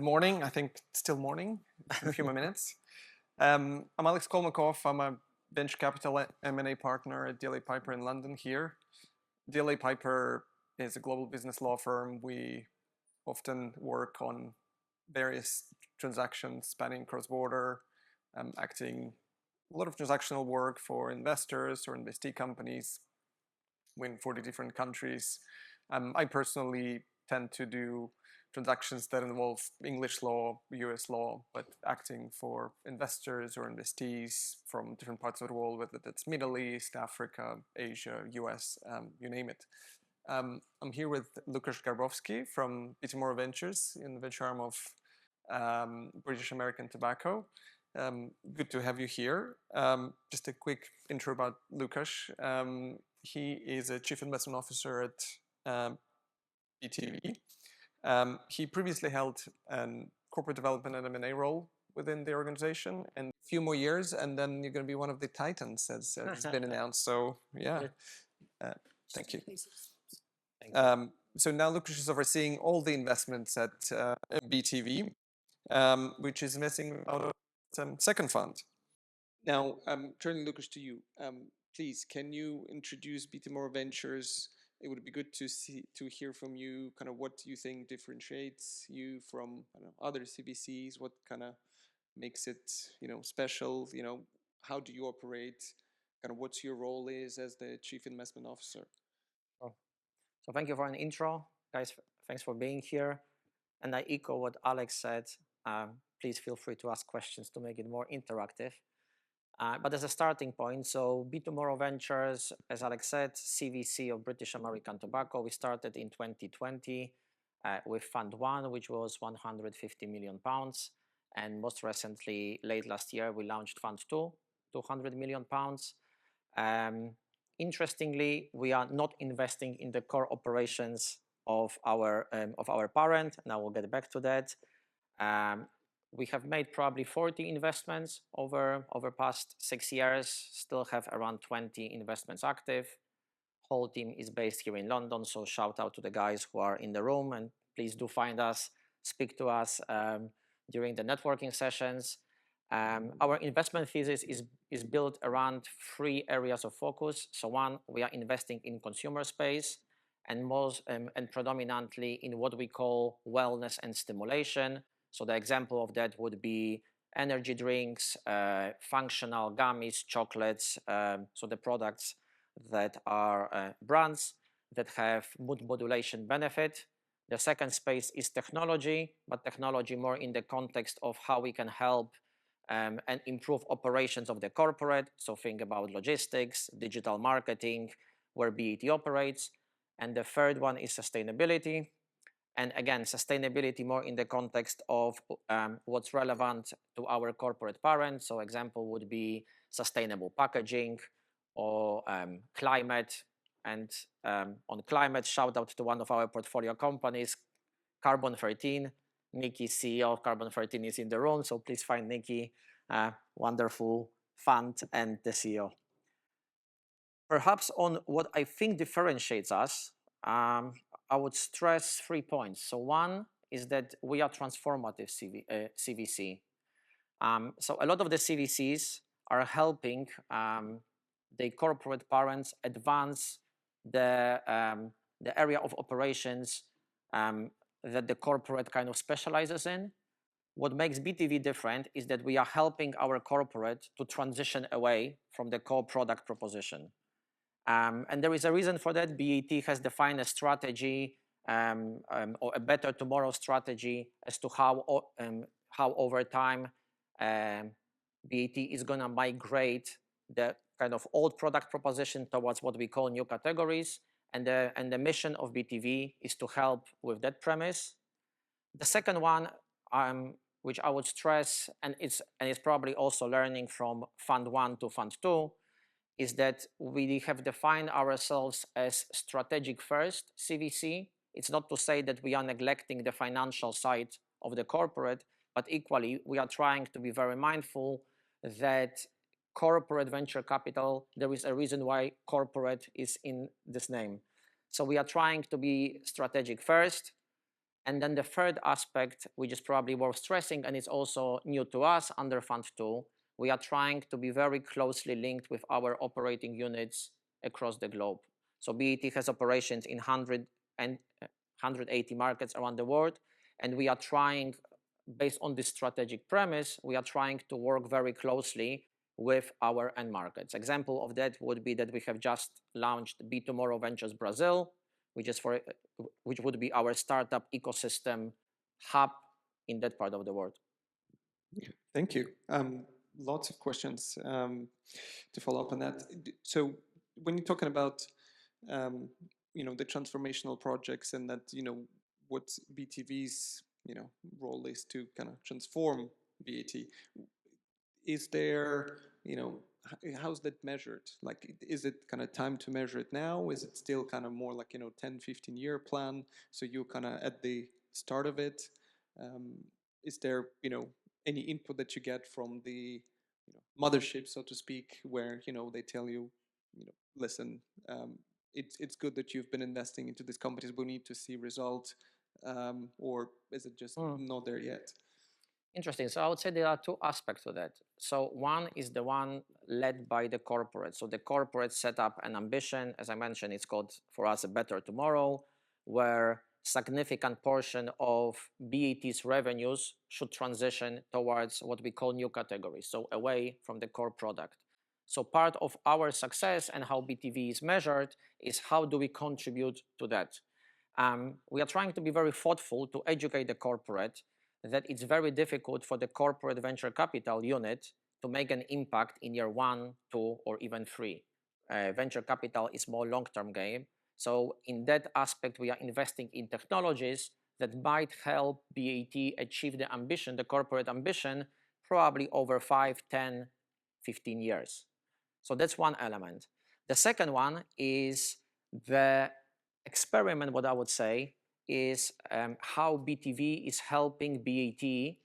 morning. I think it's still morning, in a few more minutes. I'm Alex Kolmakov. I'm a venture capital M&A partner at DLA Piper in London here. DLA Piper is a global business law firm. We often work on various transactions spanning cross-border, acting a lot of transactional work for investors or investee companies in 40 different countries. I personally tend to do transactions that involve English law, US law, but acting for investors or investees from different parts of the world, whether that's Middle East, Africa, Asia, US, you name it. I'm here with Lukasz Garbowski from BTV Ventures in the venture arm of British American Tobacco. Good to have you here. Just a quick intro about Lukasz. He is a chief investment officer at BTV. He previously held a corporate development and M&A role within the organization, and a few more years, and then you're going to be one of the titans, as has been announced. So yeah, thank you. So now Lukasz is overseeing all the investments at BTV, which is investing out of some second fund. Now, turning Lukasz to you, please, can you introduce BTV Ventures? It would be good to hear from you, kind of what you think differentiates you from other CVCs. What kind of makes it, special? How do you operate? Kind of what's your role is as the chief investment officer? So thank you for an intro, guys. Thanks for being here. And I echo what Alex said. Please feel free to ask questions to make it more interactive. But as a starting point, so BTV Ventures, as Alex said, CVC of British American Tobacco. We started in 2020 with Fund 1, which was £150 million. And most recently, late last year, we launched Fund 2, £200 million. Interestingly, we are not investing in the core operations of our parent. Now we'll get back to that. We have made probably 40 investments over past 6 years, still have around 20 investments active. Whole team is based here in London, so shout out to the guys who are in the room, and please do find us, speak to us during the networking sessions. Our investment thesis is built around 3 areas of focus. So one, we are investing in consumer space and predominantly in what we call wellness and stimulation. So the example of that would be energy drinks, functional gummies, chocolates, so the products that are brands that have mood modulation benefit. The second space is technology, but technology more in the context of how we can help and improve operations of the corporate. So think about logistics, digital marketing, where BET operates. And the third one is sustainability. And again, sustainability more in the context of what's relevant to our corporate parent. So example would be sustainable packaging or climate. And on climate, shout out to one of our portfolio companies, Carbon 13. Nikki, CEO of Carbon 13, is in the room. So please find Nikki, wonderful fund and the CEO. Perhaps on what I think differentiates us, I would stress 3 points. So one is that we are transformative CVC. So a lot of the CVCs are helping the corporate parents advance the area of operations that the corporate kind of specializes in. What makes BTV different is that we are helping our corporate to transition away from the core product proposition. And there is a reason for that. BET has defined a strategy or a better tomorrow strategy as to how over time BET is going to migrate the kind of old product proposition towards what we call new categories. And the mission of BTV is to help with that premise. The second one, which I would stress, and it's probably also learning from Fund 1 to Fund 2, is that we have defined ourselves as strategic first CVC. It's not to say that we are neglecting the financial side of the corporate, but equally, we are trying to be very mindful that corporate venture capital, there is a reason why corporate is in this name. So we are trying to be strategic first, And then the third aspect, which is probably worth stressing, and it's also new to us under Fund 2, we are trying to be very closely linked with our operating units across the globe. So BAT has operations in 180 markets around the world, and we are trying, based on this strategic premise, we are trying to work very closely with our end markets. Example of that would be that we have just launched Be Tomorrow Ventures Brazil, which would be our startup ecosystem hub in that part of the world. Thank you. Lots of questions to follow up on that. So when you're talking about the transformational projects and that what BTV's role is to kind of transform BAT, is there how's that measured? Like, is it kind of time to measure it now? Is it still kind of more like 10-15 year plan, so you're kind of at the start of it? Is there any input that you get from the mothership, so to speak, where they tell you, listen, it's good that you've been investing into these companies, we need to see results, or is it just not there yet? Interesting. So I would say there are two aspects to that. So one is the one led by the corporate. So the corporate set up an ambition. As I mentioned, it's called for us a better tomorrow, where significant portion of BAT's revenues should transition towards what we call new categories, so away from the core product. So part of our success and how BTV is measured is how do we contribute to that. We are trying to be very thoughtful to educate the corporate that it's very difficult for the corporate venture capital unit to make an impact in year 1, 2, or even 3. Venture capital is more long-term game. So in that aspect, we are investing in technologies that might help BAT achieve the ambition, the corporate ambition, probably over 5, 10, 15 years. So that's one element. The second one is the experiment, what I would say, is how BTV is helping BAT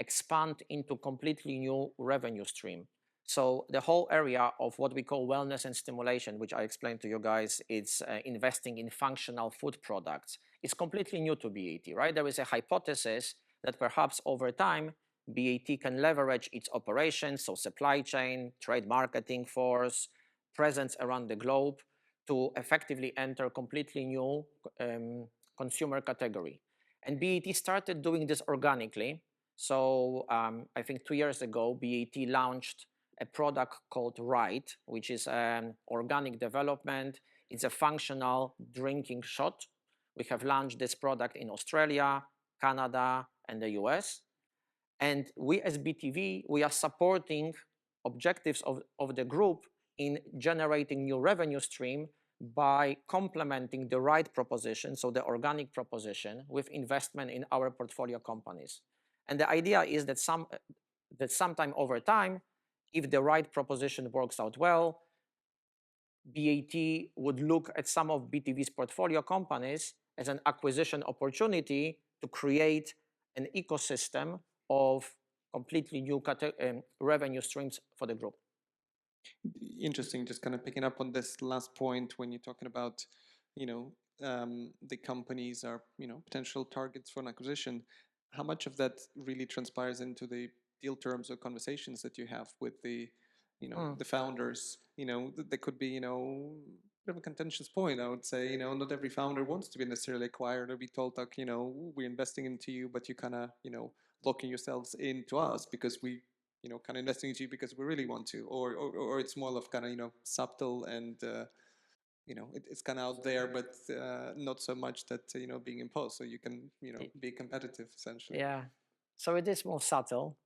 expand into completely new revenue stream. So the whole area of what we call wellness and stimulation, which I explained to you guys, it's investing in functional food products. It's completely new to BAT, right? There is a hypothesis that perhaps over time, BAT can leverage its operations, so supply chain, trade marketing force, presence around the globe, to effectively enter completely new consumer category. And BAT started doing this organically. So I think 2 years ago, BAT launched a product called Right, which is an organic development. It's a functional drinking shot. We have launched this product in Australia, Canada, and the US. And we as BTV, we are supporting objectives of the group in generating new revenue stream by complementing the right proposition, so the organic proposition, with investment in our portfolio companies. And the idea is that sometime over time, if the right proposition works out well, BAT would look at some of BTV's portfolio companies as an acquisition opportunity to create an ecosystem of completely new revenue streams for the group. Interesting. Just kind of picking up on this last point when you're talking about, the companies are, potential targets for an acquisition. How much of that really transpires into the deal terms or conversations that you have with the, the founders? There could be, bit of a contentious point, I would say. Not every founder wants to be necessarily acquired or be told, like, we're investing into you, but you kind of, locking yourselves into us because we, kind of investing into you because we really want to, or it's more of kind of, subtle and, it's kind of out there, but not so much that, being imposed. So you can, be competitive essentially. Yeah. So it is more subtle.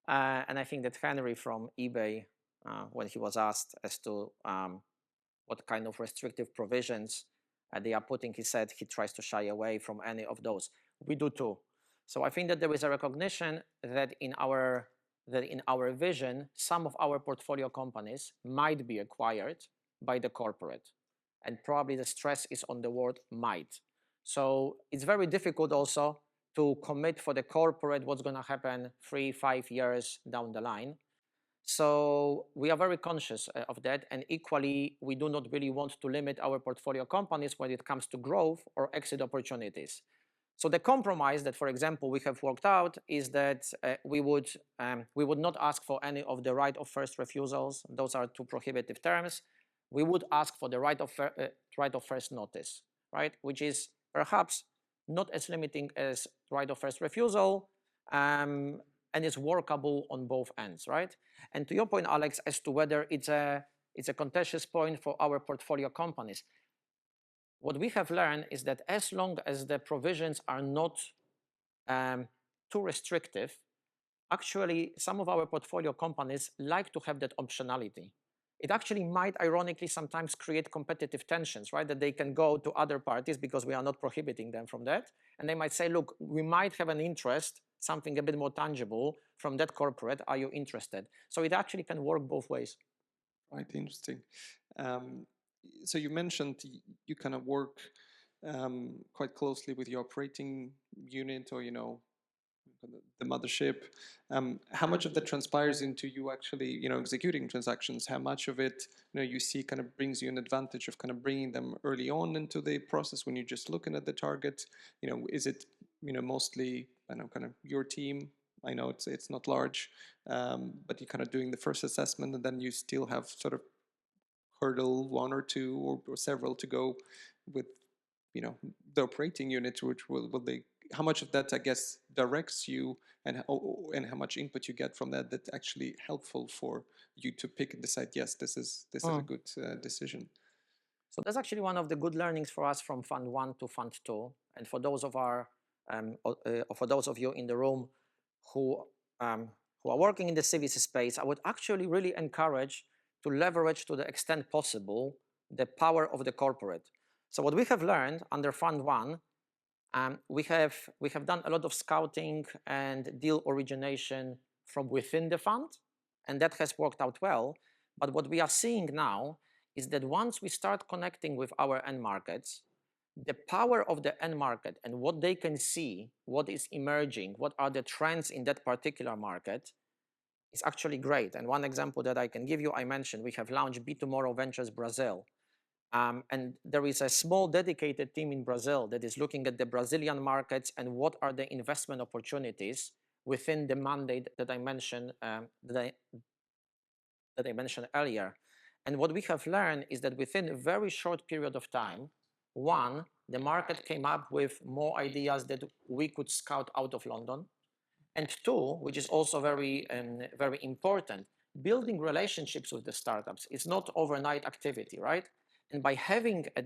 And I think that Henry from eBay, when he was asked as to what kind of restrictive provisions they are putting, he said he tries to shy away from any of those. We do too. So I think that there is a recognition that in our vision, some of our portfolio companies might be acquired by the corporate. And probably the stress is on the word might. So it's very difficult also to commit for the corporate what's going to happen 3-5 years down the line. So we are very conscious of that. And equally, we do not really want to limit our portfolio companies when it comes to growth or exit opportunities. So the compromise that, for example, we have worked out is that we would not ask for any of the right of first refusals. Those are two prohibitive terms. We would ask for the right of first notice, right? Which is perhaps not as limiting as right of first refusal, and is workable on both ends, right? And to your point, Alex, as to whether it's a contentious point for our portfolio companies, what we have learned is that as long as the provisions are not too restrictive, actually some of our portfolio companies like to have that optionality. It actually might ironically sometimes create competitive tensions, right? That they can go to other parties because we are not prohibiting them from that. And they might say, look, we might have an interest, something a bit more tangible from that corporate. Are you interested? So it actually can work both ways. Right, interesting. So you mentioned you kind of work quite closely with your operating unit, or the mothership. How much of that transpires into you actually executing transactions? How much of it you see kind of brings you an advantage of kind of bringing them early on into the process when you're just looking at the target? Is it mostly kind of your team? I know it's not large, but you're kind of doing the first assessment, and then you still have sort of hurdle one or two or several to go with the operating unit, which will they, how much of that I guess directs you, and how much input you get from that actually helpful for you to pick and decide, yes, this is a good decision. So that's actually one of the good learnings for us from Fund 1 to Fund 2. And for those of for those of you in the room who are working in the CVC space, I would actually really encourage to leverage to the extent possible the power of the corporate. So what we have learned under Fund 1, we have done a lot of scouting and deal origination from within the fund, and that has worked out well. But what we are seeing now is that once we start connecting with our end markets, the power of the end market and what they can see, what is emerging, what are the trends in that particular market, is actually great. And one example that I can give you, I mentioned we have launched B2Morrow Ventures Brazil. And there is a small dedicated team in Brazil that is looking at the Brazilian markets and what are the investment opportunities within the mandate that I mentioned that I mentioned earlier. And what we have learned is that within a very short period of time, one, the market came up with more ideas that we could scout out of London. And two, which is also very important, building relationships with the startups is not overnight activity, right? And by having a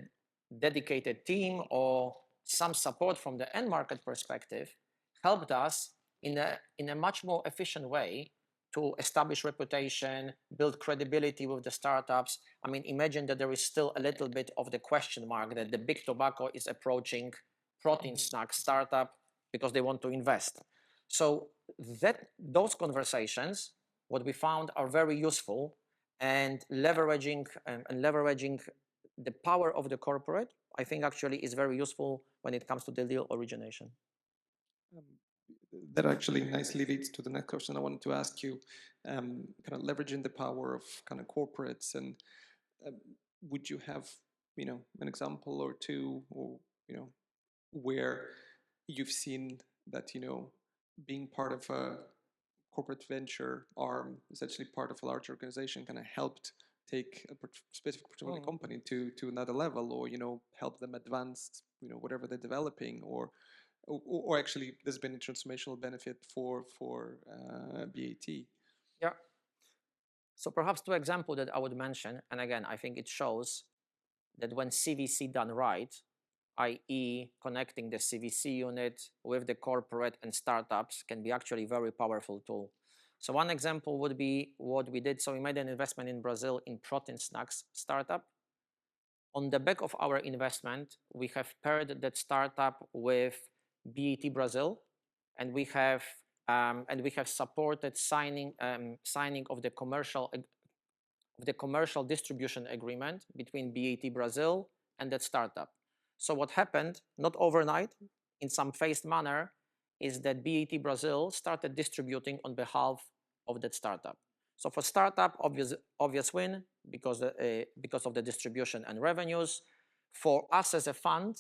dedicated team or some support from the end market perspective, helped us in a much more efficient way to establish reputation, build credibility with the startups. I mean, imagine that there is still a little bit of the question mark that the big tobacco is approaching protein snack startup because they want to invest. So those conversations, what we found, are very useful, and leveraging the power of the corporate, I think actually is very useful when it comes to the deal origination. That actually nicely leads to the next question I wanted to ask you, kind of leveraging the power of kind of corporates, and would you have, an example or two, or, where you've seen that, being part of a corporate venture arm, essentially part of a large organization, kind of helped take a specific portfolio company to another level, or, help them advance, whatever they're developing, or actually there's been a transformational benefit for BAT? Yeah. So perhaps two examples that I would mention, and again, I think it shows that when CVC done right, i.e. connecting the CVC unit with the corporate and startups, can be actually a very powerful tool. So one example would be what we did. So we made an investment in Brazil in protein snacks startup. On the back of our investment, we have paired that startup with BAT Brazil, and we have supported signing of the commercial distribution agreement between BAT Brazil and that startup. So what happened, not overnight, in some phased manner, is that BAT Brazil started distributing on behalf of that startup. So for startup, obvious win because of the distribution and revenues. For us as a fund,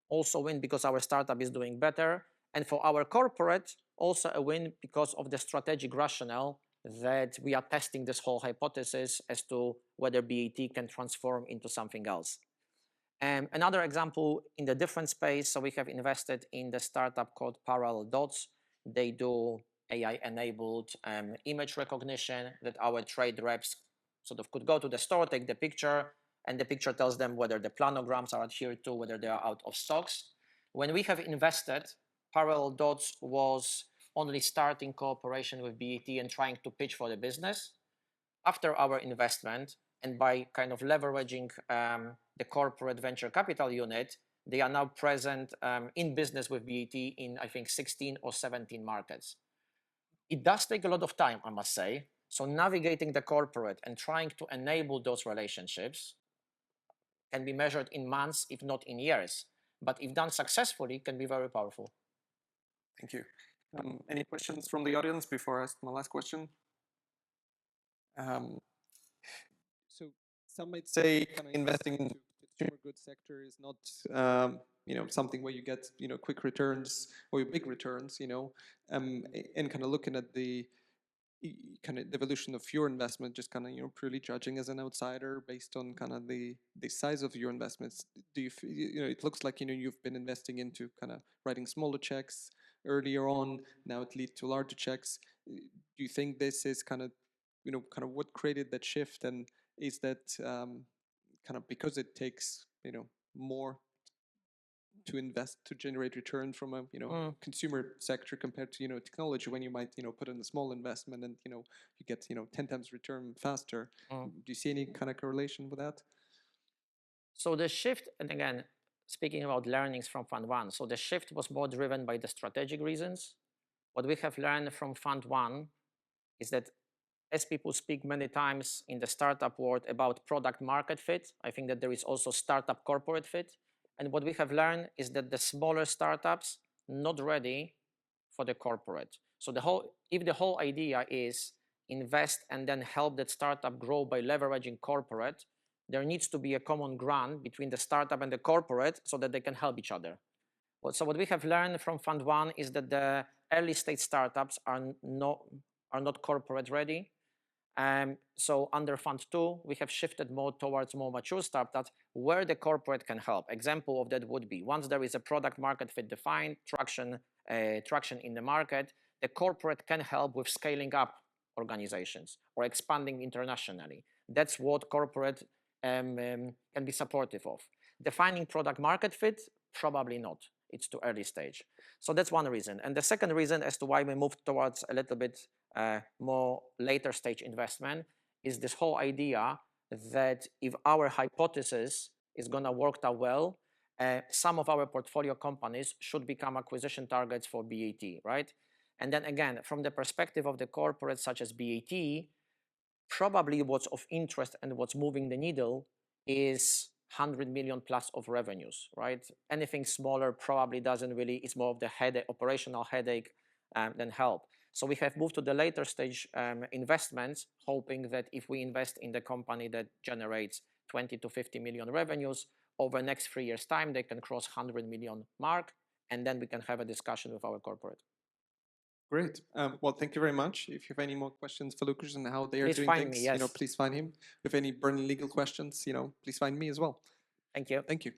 also a win because our startup is doing better. And for our corporate, also a win because of the strategic rationale that we are testing this whole hypothesis as to whether BAT can transform into something else. Another example in the different space, so we have invested in the startup called Parallel Dots. They do AI-enabled image recognition that our trade reps sort of could go to the store, take the picture, and the picture tells them whether the planograms are adhered to, whether they are out of stocks. When we have invested, Parallel Dots was only starting cooperation with BAT and trying to pitch for the business. After our investment, and by kind of leveraging the corporate venture capital unit, they are now present in business with BAT in, I think, 16 or 17 markets. It does take a lot of time, I must say. So navigating the corporate and trying to enable those relationships can be measured in months, if not in years. But if done successfully, can be very powerful. Thank you. Any questions from the audience before I ask my last question? So some might say kind of investing into consumer goods sector is not something where you get quick returns or big returns, and kind of looking at the kind of evolution of your investment, just kind of purely judging as an outsider based on kind of the size of your investments. Do you it looks like you've been investing into kind of writing smaller checks earlier on, now it leads to larger checks. Do you think this is kind of what created that shift, and is that kind of because it takes more to invest to generate return from a consumer sector compared to technology, when you might put in a small investment and you get 10 times return faster? Do you see any kind of correlation with that? So the shift, and again, speaking about learnings from Fund 1, so the shift was more driven by the strategic reasons. What we have learned from Fund 1 is that, as people speak many times in the startup world about product market fit, I think that there is also startup corporate fit. And what we have learned is that the smaller startups not ready for the corporate. So if the whole idea is invest and then help that startup grow by leveraging corporate, there needs to be a common ground between the startup and the corporate so that they can help each other. So what we have learned from Fund 1 is that the early stage startups are not corporate ready. So under Fund 2, we have shifted more towards more mature startups where the corporate can help. Example of that would be, once there is a product market fit defined, traction in the market, the corporate can help with scaling up organizations or expanding internationally. That's what corporate can be supportive of. Defining product market fit, probably not. It's too early stage. So that's one reason. And the second reason as to why we moved towards a little bit more later stage investment is this whole idea that if our hypothesis is going to work out well, some of our portfolio companies should become acquisition targets for BAT, right? And then again, from the perspective of the corporates such as BAT, probably what's of interest and what's moving the needle is 100 million plus of revenues, right? Anything smaller probably doesn't really, it's more of the headache, operational headache than help. So we have moved to the later stage investments, hoping that if we invest in the company that generates 20 to 50 million revenues, over the next 3 years' time, they can cross 100 million mark, and then we can have a discussion with our corporate. Great. Well, thank you very much. If you have any more questions for Lukasz and how they are doing things, me, yes. Please find him. If any burning legal questions, please find me as well. Thank you. Thank you.